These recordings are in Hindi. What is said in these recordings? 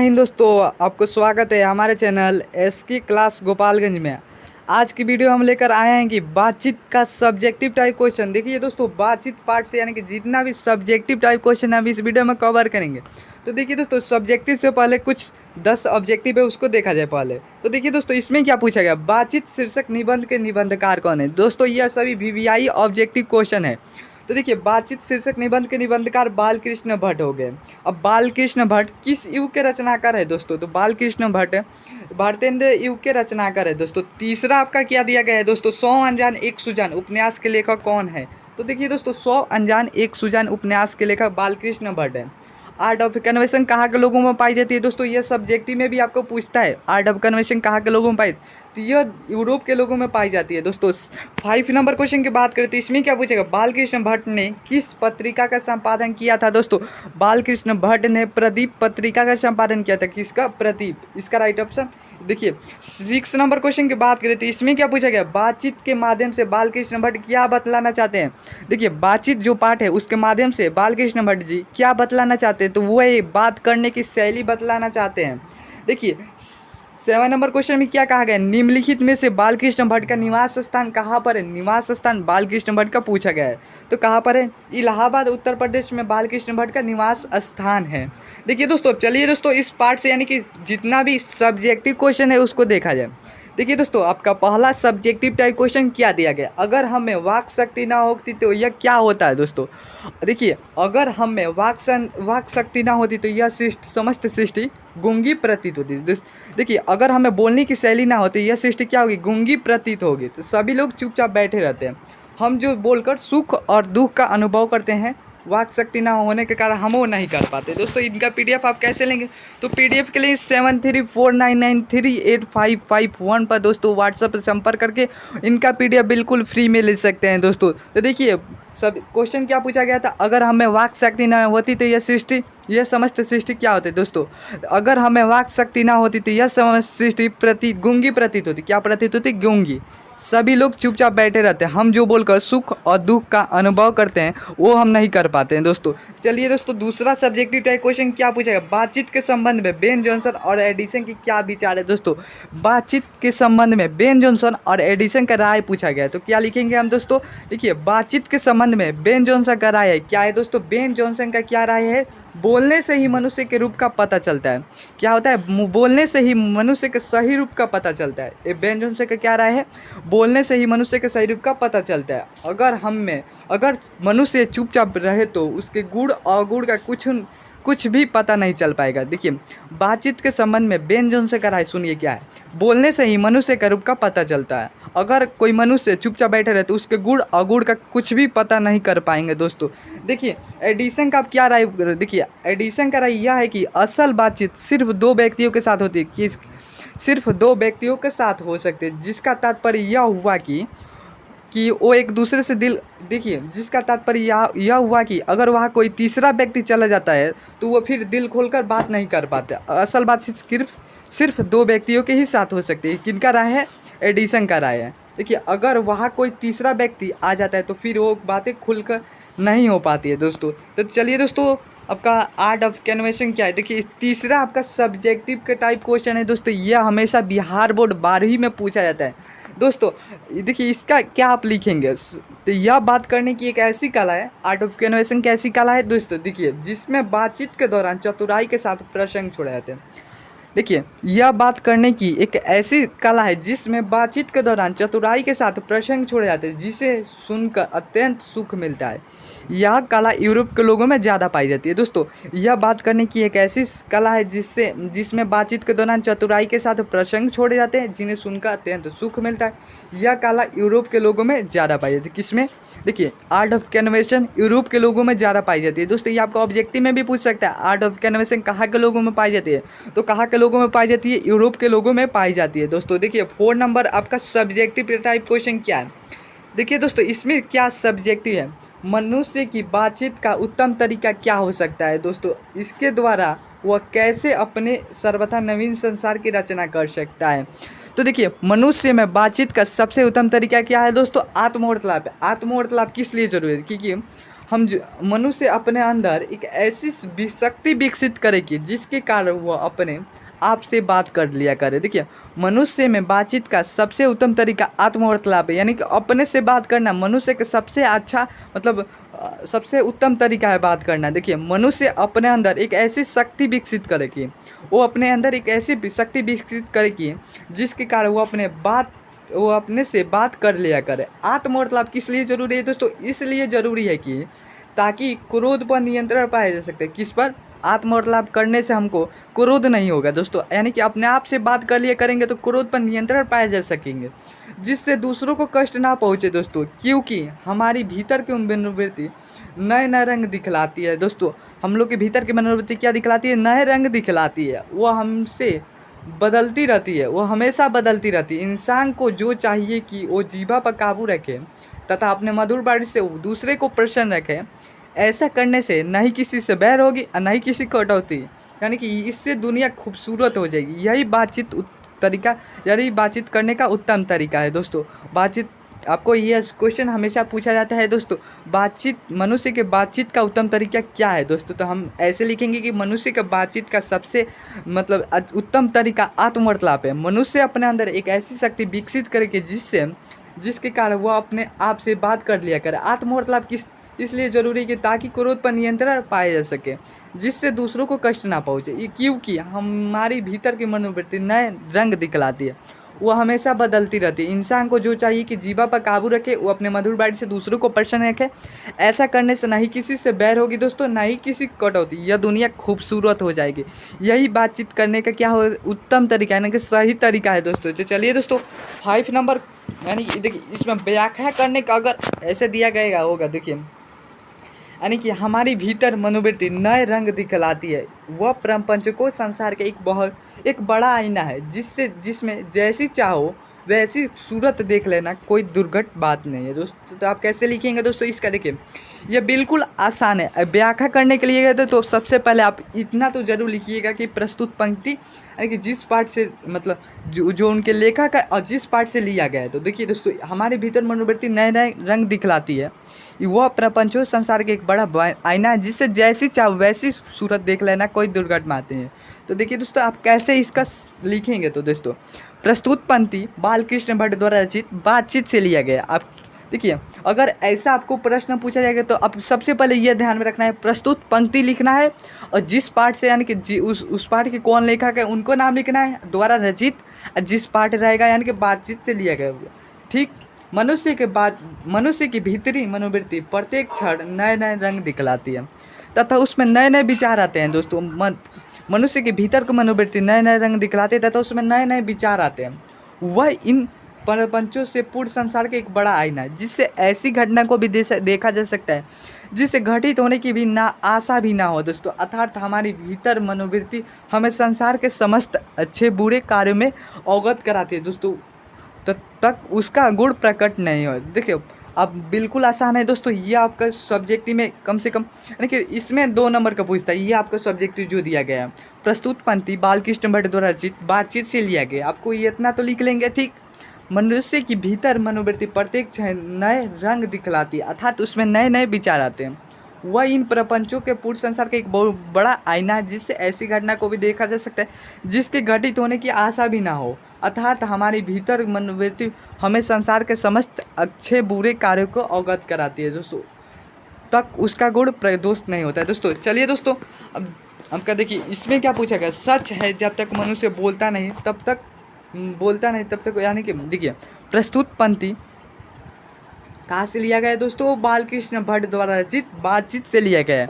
हिंद दोस्तों, आपको स्वागत है हमारे चैनल एस की क्लास गोपालगंज में। आज की वीडियो हम लेकर आए हैं कि बातचीत का सब्जेक्टिव टाइप क्वेश्चन। देखिए दोस्तों, बातचीत पार्ट से यानी कि जितना भी सब्जेक्टिव टाइप क्वेश्चन है हम इस वीडियो में कवर करेंगे। तो देखिए दोस्तों, सब्जेक्टिव से पहले कुछ 10 ऑब्जेक्टिव है, उसको देखा जाए पहले। तो देखिए दोस्तों, इसमें क्या पूछा गया, बातचीत शीर्षक निबंध के निबंधकार कौन है। दोस्तों यह सभी वीवीआई ऑब्जेक्टिव क्वेश्चन है। तो देखिए, बातचीत शीर्षक निबंध के निबंधकार बालकृष्ण भट्ट हो गए। अब बालकृष्ण भट्ट किस युग के रचनाकार है दोस्तों, तो बालकृष्ण भट्ट भारतेंद्र युग के रचनाकार है दोस्तों। तीसरा आपका क्या दिया गया है दोस्तों, 100 अनजान एक सुजान उपन्यास के लेखक कौन है। तो देखिए दोस्तों, 100 अनजान एक सुजान उपन्यास के लेखक बालकृष्ण भट्ट है। आर्ट ऑफ कन्वेंशन कहाँ के लोगों में पाई जाती है दोस्तों, यह सब्जेक्टिव में भी आपको पूछता है। आर्ट ऑफ कन्वेंशन कहाँ के लोगों में पाई, तो यह यूरोप के लोगों में पाई जाती है दोस्तों। 5 नंबर क्वेश्चन की बात करें तो इसमें क्या पूछेगा, बालकृष्ण भट्ट ने किस पत्रिका का संपादन किया था दोस्तों। बालकृष्ण भट्ट ने प्रदीप पत्रिका का संपादन किया था। किसका, प्रदीप, इसका राइट ऑप्शन। देखिए 6 नंबर क्वेश्चन की बात करें तो इसमें क्या पूछा गया, बातचीत के माध्यम से बालकृष्ण भट्ट क्या बतलाना चाहते हैं। देखिए, बातचीत जो पार्ट है उसके माध्यम से बालकृष्ण भट्ट जी क्या बतलाना चाहते हैं, तो वो ये बात करने की शैली बतलाना चाहते हैं। देखिए 7 नंबर क्वेश्चन में क्या कहा गया, निम्नलिखित में से बालकृष्ण भट्ट का निवास स्थान कहाँ पर है। निवास स्थान बालकृष्ण भट्ट का पूछा गया है, तो कहाँ पर है, इलाहाबाद उत्तर प्रदेश में बालकृष्ण भट्ट का निवास स्थान है। देखिए दोस्तों, चलिए दोस्तों इस पार्ट से यानी कि जितना भी सब्जेक्टिव क्वेश्चन है उसको देखा जाए। देखिए दोस्तों, आपका पहला सब्जेक्टिव टाइप क्वेश्चन क्या दिया गया, अगर हमें वाक शक्ति ना होती तो यह क्या होता है दोस्तों। देखिए, अगर हमें वाक शक्ति ना होती तो यह सृष्टि, समस्त सृष्टि गूंगी प्रतीत होती। देखिए, अगर हमें बोलने की शैली ना होती यह सृष्टि क्या होगी, गूंगी प्रतीत होगी। तो सभी लोग चुपचाप बैठे रहते हैं। हम जो बोलकर सुख और दुख का अनुभव करते हैं, वाक शक्ति ना होने के कारण हम वो नहीं कर पाते। दोस्तों इनका पीडीएफ आप कैसे लेंगे, तो पीडीएफ के लिए 7349938551 पर दोस्तों व्हाट्सएप पर संपर्क करके इनका पीडीएफ बिल्कुल फ्री में ले सकते हैं दोस्तों। तो देखिए, सब क्वेश्चन क्या पूछा गया था, अगर हमें वाक शक्ति ना होती तो यह समस्त सृष्टि क्या होती दोस्तों। अगर हमें वाक शक्ति ना होती तो यह समस्त सृष्टि गूंगी प्रतीत होती। क्या प्रतीत होती, गूंगी। सभी लोग चुपचाप बैठे रहते हैं। हम जो बोलकर सुख और दुख का अनुभव करते हैं वो हम नहीं कर पाते हैं दोस्तों। चलिए दोस्तों, दूसरा सब्जेक्टिव टाइप क्वेश्चन क्या पूछेगा, बातचीत के संबंध में बेन जॉनसन और एडिसन की क्या विचार है दोस्तों। बातचीत के संबंध में बेन जॉनसन और एडिसन का राय पूछा गया है, तो क्या लिखेंगे हम दोस्तों। देखिए, बातचीत के संबंध में बेन जॉनसन का राय है, क्या है दोस्तों, बेन जॉनसन का क्या राय है, बोलने से ही मनुष्य के रूप का पता चलता है। क्या होता है, बोलने से ही मनुष्य के सही रूप का पता चलता है। ये बेन जॉनसन का क्या राय है, बोलने से ही मनुष्य के सही रूप का पता चलता है। अगर मनुष्य चुपचाप रहे तो उसके गुण अवगुण का कुछ भी पता नहीं चल पाएगा। देखिए, बातचीत के संबंध में बेन जॉनसन का राय सुनिए क्या है, बोलने से ही मनुष्य का रूप का पता चलता है। अगर कोई मनुष्य चुपचाप बैठे रहे तो उसके गुण अवगुण का कुछ भी पता नहीं कर पाएंगे दोस्तों। देखिए, एडिसन का आप क्या राय, देखिए एडिसन का राय यह है कि असल बातचीत सिर्फ 2 व्यक्तियों के साथ होती है, कि सिर्फ 2 व्यक्तियों के साथ हो सकते हैं, जिसका तात्पर्य यह हुआ कि वो एक दूसरे से दिल, देखिए जिसका तात्पर्य यह हुआ कि अगर वहाँ कोई तीसरा व्यक्ति चला जाता है तो वो फिर दिल खोलकर बात नहीं कर पाते। असल बातचीत सिर्फ 2 व्यक्तियों के ही साथ हो सकती है। किनका राय है, एडिसन का राय है। देखिए, अगर वहाँ कोई तीसरा व्यक्ति आ जाता है तो फिर वो बातें खुलकर नहीं हो पाती है दोस्तों। तो चलिए दोस्तों, आपका आर्ट ऑफ कन्वेंशन क्या है। देखिए, तीसरा आपका सब्जेक्टिव के टाइप क्वेश्चन है दोस्तों, यह हमेशा बिहार बोर्ड 12वीं में पूछा जाता है दोस्तों। देखिए, इसका क्या आप लिखेंगे, तो यह बात करने की एक ऐसी कला है, आर्ट ऑफ कन्वेंशन की ऐसी कला है दोस्तों, देखिए जिसमें बातचीत के दौरान चतुराई के साथ प्रसंग छोड़े जाते हैं। देखिए, यह बात करने की एक ऐसी कला है जिसमें बातचीत के दौरान चतुराई के साथ प्रसंग छोड़े जाते हैं, जिसे सुनकर अत्यंत सुख मिलता है। यह कला यूरोप के लोगों में ज़्यादा पाई जाती है दोस्तों। यह बात करने की एक ऐसी कला है जिसमें बातचीत के दौरान चतुराई के साथ प्रसंग छोड़े जाते हैं, जिन्हें सुनकर अत्यंत सुख मिलता है। यह कला यूरोप के लोगों में ज़्यादा पाई जाती है। किसमें, देखिए आर्ट ऑफ कन्वेंशन यूरोप के लोगों में ज़्यादा पाई जाती है दोस्तों। ये आपका ऑब्जेक्टिव में भी पूछ सकता है, आर्ट ऑफ कन्वेंशन कहाँ के लोगों में पाई जाती है, तो कहाँ के लोगों में पाई जाती है, यूरोप के लोगों में पाई जाती है दोस्तों। देखिए 4 नंबर आपका सब्जेक्टिव टाइप क्वेश्चन क्या है। देखिए दोस्तों, इसमें क्या सब्जेक्टिव है, मनुष्य की बातचीत का उत्तम तरीका क्या हो सकता है दोस्तों, इसके द्वारा वह कैसे अपने सर्वथा नवीन संसार की रचना कर सकता है। तो देखिए, मनुष्य में बातचीत का सबसे उत्तम तरीका क्या है दोस्तों, आत्मवार्तालाप। आत्मवार्तालाप किस लिए जरूरी है, क्योंकि मनुष्य अपने अंदर एक ऐसी शक्ति विकसित करेगी जिसके कारण वह अपने आप से बात कर लिया करे। देखिए, मनुष्य में बातचीत का सबसे उत्तम तरीका आत्मवार्तालाप है, यानी कि अपने से बात करना मनुष्य का सबसे अच्छा मतलब सबसे उत्तम तरीका है बात करना। देखिए, मनुष्य अपने अंदर एक ऐसी शक्ति विकसित करेगी, वो अपने अंदर एक ऐसी शक्ति विकसित करेगी जिसके कारण वो अपने से बात कर लिया करे। आत्मवार्तालाप किस लिए ज़रूरी है दोस्तों? इसलिए ज़रूरी है कि ताकि क्रोध पर नियंत्रण पाया जा सकता है। किस पर? आत्मवार्तालाप करने से हमको क्रोध नहीं होगा दोस्तों, यानी कि अपने आप से बात कर लिया करेंगे तो क्रोध पर नियंत्रण पाया जा सकेंगे, जिससे दूसरों को कष्ट ना पहुँचे दोस्तों, क्योंकि हमारी भीतर की मनोवृत्ति नए नए रंग दिखलाती है। दोस्तों, हम लोग के भीतर की मनोवृत्ति क्या दिखलाती है? नए रंग दिखलाती है। वो हमसे बदलती रहती है, वो हमेशा बदलती रहती है। इंसान को जो चाहिए कि वो जीभा पर काबू रखे तथा अपने मधुर वाणी से दूसरे को प्रसन्न रखे। ऐसा करने से न ही किसी से बैर होगी और न ही किसी को कटौती, यानी कि इससे दुनिया खूबसूरत हो जाएगी। यही बातचीत करने का उत्तम तरीका है दोस्तों। बातचीत आपको ये क्वेश्चन हमेशा पूछा जाता है दोस्तों, मनुष्य के बातचीत का उत्तम तरीका क्या है दोस्तों? तो हम ऐसे लिखेंगे कि मनुष्य का बातचीत का सबसे उत्तम तरीका आत्मवार्तालाप है। मनुष्य अपने अंदर एक ऐसी शक्ति विकसित करेगी जिसके कारण वह अपने आप से बात कर लिया करे। आत्मवार्तालाप इसलिए ज़रूरी है कि ताकि क्रोध पर नियंत्रण पाया जा सके, जिससे दूसरों को कष्ट ना पहुँचे, क्योंकि हमारी भीतर की मनोवृत्ति नए रंग दिखलाती है, वो हमेशा बदलती रहती है। इंसान को जो चाहिए कि जीभा पर काबू रखे, वो अपने मधुर वाणी से दूसरों को प्रसन्न रखे। ऐसा करने से ना ही किसी से बैर होगी दोस्तों, ना ही किसी कटौती, यह दुनिया खूबसूरत हो जाएगी। यही बातचीत करने का क्या हो उत्तम तरीका है, यानी कि सही तरीका है दोस्तों। तो चलिए दोस्तों, 5 नंबर यानी देखिए, इसमें व्याख्या करने का अगर ऐसे दिया गया होगा, देखिए, यानी कि हमारी भीतर मनोवृत्ति नए रंग दिखलाती है। वह प्रपंचको संसार का एक बड़ा आईना है, जिसमें जैसी चाहो वैसी सूरत देख लेना कोई दुर्घट बात नहीं है दोस्तों। तो आप कैसे लिखेंगे दोस्तों इसका? देखिए, यह बिल्कुल आसान है। व्याख्या करने के लिए गए तो सबसे पहले आप इतना तो जरूर लिखिएगा कि प्रस्तुत पंक्ति, यानी कि जिस पार्ट से जो उनके लेखक है और जिस पार्ट से लिया गया है। तो देखिए दोस्तों, हमारे भीतर मनोवृत्ति नए नए रंग दिखलाती है। वह प्रपंचो संसार के एक बड़ा आईना है, जिससे जैसी चाहो वैसी सूरत देख लेना कोई दुर्घट माते हैं। तो देखिए दोस्तों, आप कैसे इसका लिखेंगे? तो दोस्तों, प्रस्तुत पंक्ति बालकृष्ण भट्ट द्वारा रचित बातचीत से लिया गया। आप देखिए, अगर ऐसा आपको प्रश्न पूछा जाएगा तो अब सबसे पहले यह ध्यान में रखना है, प्रस्तुत पंक्ति लिखना है और जिस पार्ट से, यानी कि उस पार्ट के कौन लेखक है उनको नाम लिखना है, द्वारा रचित, जिस पार्ट रहेगा यानी कि बातचीत से लिया गया। ठीक, मनुष्य की भीतरी मनोवृत्ति प्रत्येक क्षण नए नए रंग दिखलाती है तथा उसमें नए नए विचार आते हैं दोस्तों। मनुष्य के भीतर की मनोवृत्ति नए नए रंग दिखलाते हैं तथा उसमें नए नए विचार आते हैं। वह इन प्रपंचों से पूर्ण संसार का एक बड़ा आईना है, जिससे ऐसी घटना को भी देखा जा सकता है जिससे घटित होने की भी आशा भी ना हो दोस्तों। अर्थात हमारी भीतर मनोवृत्ति हमें संसार के समस्त अच्छे बुरे कार्यों में अवगत कराती है दोस्तों, तब तक उसका गुण प्रकट नहीं हो। देखिए, अब बिल्कुल आसान है दोस्तों। ये आपका सब्जेक्टिव में कम से कम, यानी कि इसमें 2 नंबर का पूछता है। ये आपका सब्जेक्टिव जो दिया गया है, प्रस्तुत पंक्ति बालकृष्ण भट्ट द्वारा रचित बातचीत से लिया गया। आपको ये इतना तो लिख लेंगे। ठीक, मनुष्य की भीतर मनोवृत्ति प्रत्येक क्षण नए रंग दिखलाती है, अर्थात उसमें नए नए विचार आते हैं। वह इन प्रपंचों के पूर्ण संसार का एक बहुत बड़ा आईना है, जिससे ऐसी घटना को भी देखा जा सकता है जिसके घटित होने की आशा भी ना हो। अर्थात हमारी भीतर मनोवृत्ति हमें संसार के समस्त अच्छे बुरे कार्यों को अवगत कराती है दोस्तों, तक उसका गुण प्रदोष नहीं होता है दोस्तों। चलिए दोस्तों, अब हमका देखिए इसमें क्या पूछा गया। सच है, जब तक मनुष्य बोलता नहीं तब तक, यानी कि देखिए, प्रस्तुत पंक्ति कहाँ से लिया गया है दोस्तों? बालकृष्ण भट्ट द्वारा रचित बातचीत से लिया गया है।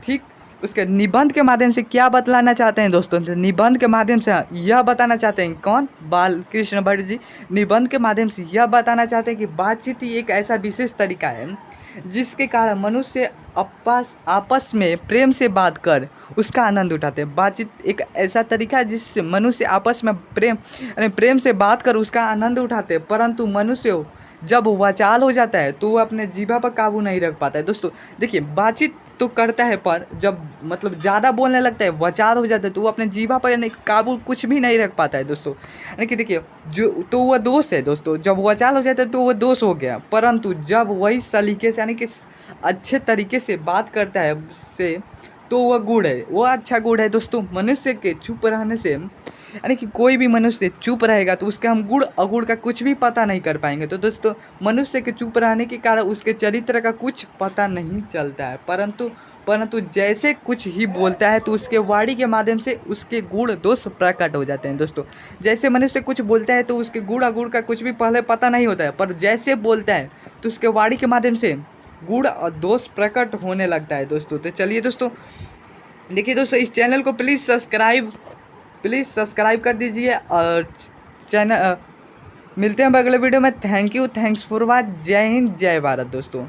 ठीक, उसके निबंध के माध्यम से क्या बतलाना चाहते हैं दोस्तों? निबंध के माध्यम से यह बताना चाहते हैं, कौन? बालकृष्ण भट्ट जी निबंध के माध्यम से यह बताना चाहते हैं कि बातचीत ही एक ऐसा विशेष तरीका है जिसके कारण मनुष्य आपस में प्रेम से बात कर उसका आनंद उठाते हैं। बातचीत एक ऐसा तरीका है जिससे मनुष्य आपस में प्रेम से बात कर उसका आनंद उठाते हैं, परंतु मनुष्य जब वाचाल हो जाता है तो वो अपने जीभा पर काबू नहीं रख पाता है दोस्तों। देखिए, बातचीत तो करता है, पर जब मतलब ज़्यादा बोलने लगता है, वाचाल हो जाता है, तो वो अपने जीभा पर यानी काबू कुछ भी नहीं रख पाता है दोस्तों। यानी कि देखिए जो तो वह दोष है दोस्तों, जब वाचाल हो जाता है तो वह दोष हो गया, परंतु जब वही सलीके से यानी कि अच्छे तरीके से बात करता है से, तो वह गुण है, वह अच्छा गुण है दोस्तों। मनुष्य के चुप रहने से यानी कि कोई भी मनुष्य चुप रहेगा तो उसके हम गुण अगुण का कुछ भी पता नहीं कर पाएंगे। तो दोस्तों मनुष्य के चुप रहने के कारण उसके चरित्र का कुछ पता नहीं चलता है, परंतु जैसे कुछ ही बोलता है तो उसके वाणी के माध्यम से उसके गुण दोष प्रकट हो जाते हैं दोस्तों। जैसे मनुष्य कुछ बोलता है तो उसके गुण अगुण का कुछ भी पहले पता नहीं होता है, पर जैसे बोलता है तो उसके वाणी के माध्यम से गुण और दोष प्रकट होने लगता है दोस्तों। तो चलिए दोस्तों, देखिए दोस्तों, इस चैनल को प्लीज़ सब्सक्राइब कर दीजिए और चैनल मिलते हैं अगले वीडियो में। Thank you, thanks for watch. जय हिंद, जय भारत दोस्तों।